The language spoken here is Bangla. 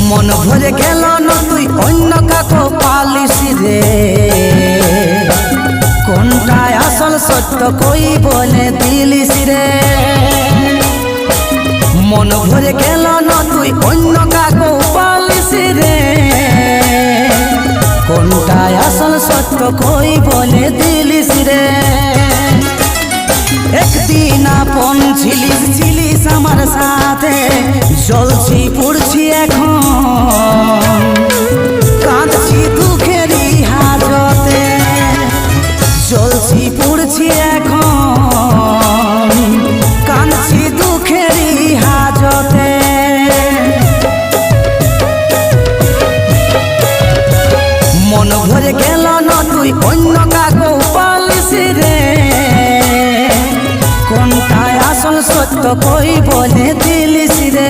মন ভরে গেল না তুই অন্য কাকো পালিস রে, কোনটায় আসল সত্য কই বলে দিলিস রে। মন ভরে গেল না তুই অন্য কাকো পালিস রে, কোনটায় আসল সত্য কই বলে দিলিস রে। একদিন আপন ছিলিস ছিলিস আমার সাথে, জ্বলছি পুড়ছি এখন, কাঁদছি দুঃখেরই হাজতে। জ্বলছি পুড়ছি এখন, কাঁদছি দুঃখেরই হাজতে। মন ভরে গেল না তুই অন্য কাকো পালিস রে, কোনটায় আসল সত্য কই বলে দিলিস